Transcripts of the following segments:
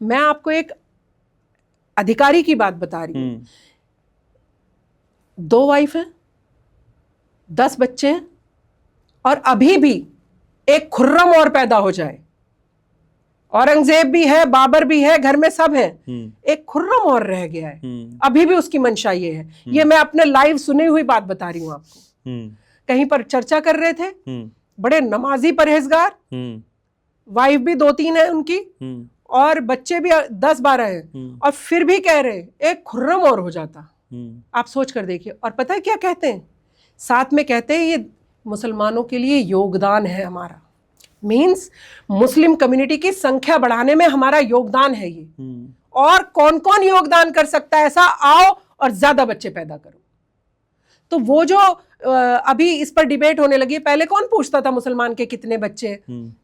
मैं आपको एक अधिकारी की बात बता रही हूं। 2 वाइफ हैं, 10 बच्चे हैं, और अभी भी एक खुर्रम और पैदा हो जाए, औरंगजेब भी है, बाबर भी है, घर में सब है, एक खुर्रम और रह गया है, अभी भी उसकी मंशा ये है। ये मैं अपने लाइव सुनी हुई बात बता रही हूं आपको। कहीं पर चर्चा कर रहे थे, बड़े नमाजी परहेजगार, वाइफ भी 2-3 है उनकी, और बच्चे भी 10-12 हैं, और फिर भी कह रहे एक खुर्रम और हो जाता। आप सोच कर देखिए। और पता है क्या कहते हैं साथ में? कहते हैं ये मुसलमानों के लिए योगदान है हमारा, मीन्स मुस्लिम कम्युनिटी की संख्या बढ़ाने में हमारा योगदान है ये। और कौन कौन योगदान कर सकता है ऐसा? आओ और ज्यादा बच्चे पैदा करो। तो वो जो अभी इस पर डिबेट होने लगी है, पहले कौन पूछता था मुसलमान के कितने बच्चे?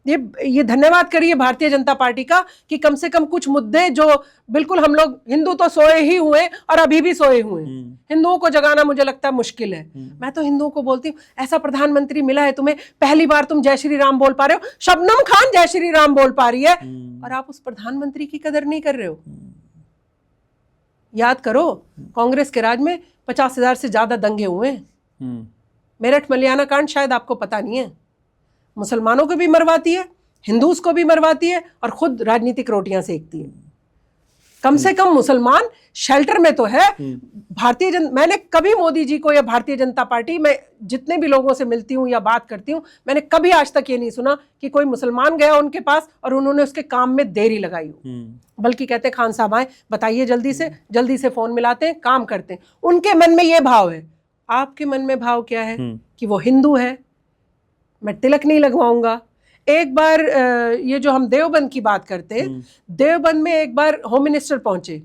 ये धन्यवाद करिए भारतीय जनता पार्टी का कि कम से कम कुछ मुद्दे जो बिल्कुल हम लोग, हिंदू तो सोए ही हुए और अभी भी सोए हुए हैं, हिंदुओं को जगाना मुझे लगता है मुश्किल है। मैं तो हिंदुओं को बोलती हूँ, ऐसा प्रधानमंत्री मिला है तुम्हें, पहली बार तुम जय श्री राम बोल पा रहे हो। शबनम खान जय श्री राम बोल पा रही है और आप उस प्रधानमंत्री की कदर नहीं कर रहे हो। याद करो, कांग्रेस के राज में 50,000 से ज्यादा दंगे हुए हैं। मेरठ मलियाना कांड शायद आपको पता नहीं है। मुसलमानों को भी मरवाती है, हिंदूज को भी मरवाती है, और खुद राजनीतिक रोटियां सेकती है। कम से कम मुसलमान शेल्टर में तो है। मैंने कभी मोदी जी को या भारतीय जनता पार्टी में जितने भी लोगों से मिलती हूँ या बात करती हूँ, मैंने कभी आज तक ये नहीं सुना कि कोई मुसलमान गया उनके पास और उन्होंने उसके काम में देरी लगाई हो। बल्कि कहते खान साहब आए, बताइए जल्दी से फोन मिलाते हैं, काम करते हैं। उनके मन में ये भाव है। आपके मन में भाव क्या है? कि वो हिंदू है, मैं तिलक नहीं लगवाऊंगा। एक बार ये जो हम देवबंद की बात करते हैं, देवबंद में एक बार होम मिनिस्टर पहुंचे।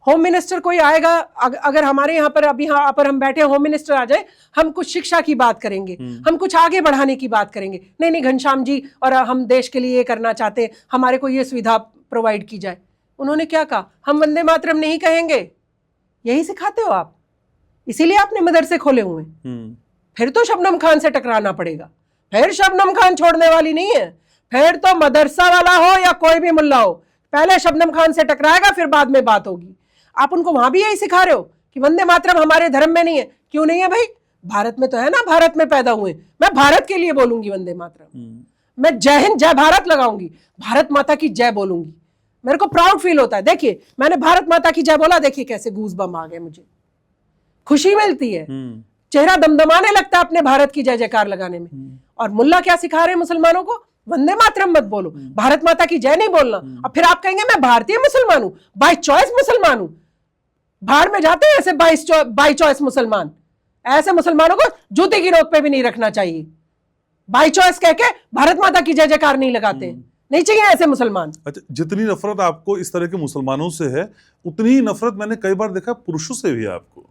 होम मिनिस्टर कोई आएगा, अगर हमारे यहाँ पर अभी यहाँ पर हम बैठे, होम मिनिस्टर आ जाए, हम कुछ शिक्षा की बात करेंगे, हम कुछ आगे बढ़ाने की बात करेंगे। नहीं घनश्याम जी, और हम देश के लिए ये करना चाहते हैं, हमारे को ये सुविधा प्रोवाइड की जाए। उन्होंने क्या कहा? हम वंदे मातरम नहीं कहेंगे। यही सिखाते हो आप, इसीलिए आपने मदरसे खोले हुए। फिर तो शबनम खान से टकराना पड़ेगा। फिर शबनम खान छोड़ने वाली नहीं है। फिर तो मदरसा वाला हो या कोई भी मुल्ला हो, पहले शबनम खान से टकराएगा, फिर बाद में बात होगी। आप उनको वहां भी यही सिखा रहे हो कि वंदे मातरम हमारे धर्म में नहीं है। क्यों नहीं है भाई? भारत में तो है ना, भारत में पैदा हुए। मैं भारत के लिए बोलूंगी वंदे मातरम, मैं जय हिंद जय भारत लगाऊंगी, भारत माता की जय बोलूंगी। मेरे को प्राउड फील होता है। देखिए, मैंने भारत माता की जय बोला, देखिए कैसे गूज बम आ गए, मुझे खुशी मिलती है, चेहरा दमदमाने लगता है अपने भारत की जय जयकार लगाने में। और मुल्ला क्या सिखा रहे हैं मुसलमानों को? वंदे मातरम मत बोलो, भारत माता की जय नहीं बोलना। अब फिर आप कहेंगे मैं भारतीय मुसलमान हूं, बाय चॉइस मुसलमान हूं। भाड़ में जाते हैं ऐसे बाय चॉइस मुसलमान। ऐसे मुसलमानों को जूते की नोक पे भी नहीं रखना चाहिए। बाय चॉइस कह के भारत माता की जय जयकार नहीं लगाते, नहीं चाहिए ऐसे मुसलमान। अच्छा, जितनी नफरत आपको इस तरह के मुसलमानों से है, उतनी ही नफरत मैंने कई बार देखा पुरुषों से भी आपको।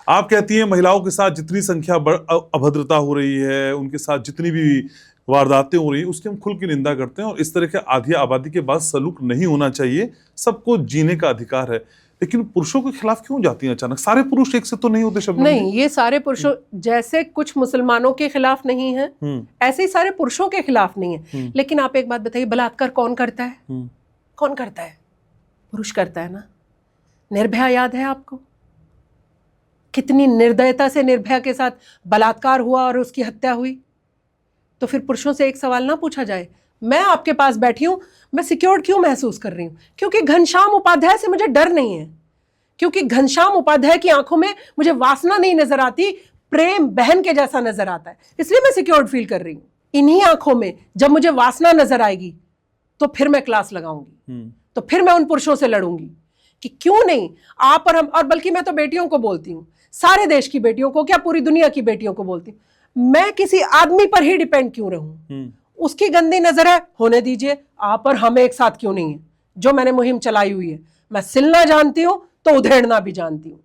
आप कहती हैं महिलाओं के साथ जितनी संख्या अभद्रता हो रही है, उनके साथ जितनी भी वारदातें हो रही है, उसकी हम खुल की निंदा करते हैं। और इस तरह के आधी आबादी के बाद सलूक नहीं होना चाहिए, सबको जीने का अधिकार है। लेकिन पुरुषों के खिलाफ क्यों जाती हैं अचानक? सारे पुरुष एक से तो नहीं होते शब्द। नहीं, ये सारे पुरुषों, जैसे कुछ मुसलमानों के खिलाफ नहीं है, ऐसे ही सारे पुरुषों के खिलाफ नहीं है। लेकिन आप एक बात बताइए, बलात्कार कौन करता है? कौन करता है? पुरुष करता है ना। निर्भया याद है आपको? कितनी निर्दयता से निर्भया के साथ बलात्कार हुआ और उसकी हत्या हुई। तो फिर पुरुषों से एक सवाल ना पूछा जाए? मैं आपके पास बैठी हूं, मैं सिक्योर्ड क्यों महसूस कर रही हूं? क्योंकि घनश्याम उपाध्याय से मुझे डर नहीं है, क्योंकि घनश्याम उपाध्याय की आंखों में मुझे वासना नहीं नजर आती, प्रेम बहन के जैसा नजर आता है, इसलिए मैं सिक्योर्ड फील कर रही हूं। इन्हीं आंखों में जब मुझे वासना नजर आएगी तो फिर मैं क्लास लगाऊंगी, तो फिर मैं उन पुरुषों से लड़ूंगी कि क्यों नहीं आप और हम। और बल्कि मैं तो बेटियों को बोलती हूँ, सारे देश की बेटियों को, क्या पूरी दुनिया की बेटियों को बोलती हूँ, मैं किसी आदमी पर ही डिपेंड क्यों रहूं? उसकी गंदी नजर है, होने दीजिए। आप और हम एक साथ क्यों नहीं है? जो मैंने मुहिम चलाई हुई है, मैं सिलना जानती हूं तो उधेड़ना भी जानती हूं।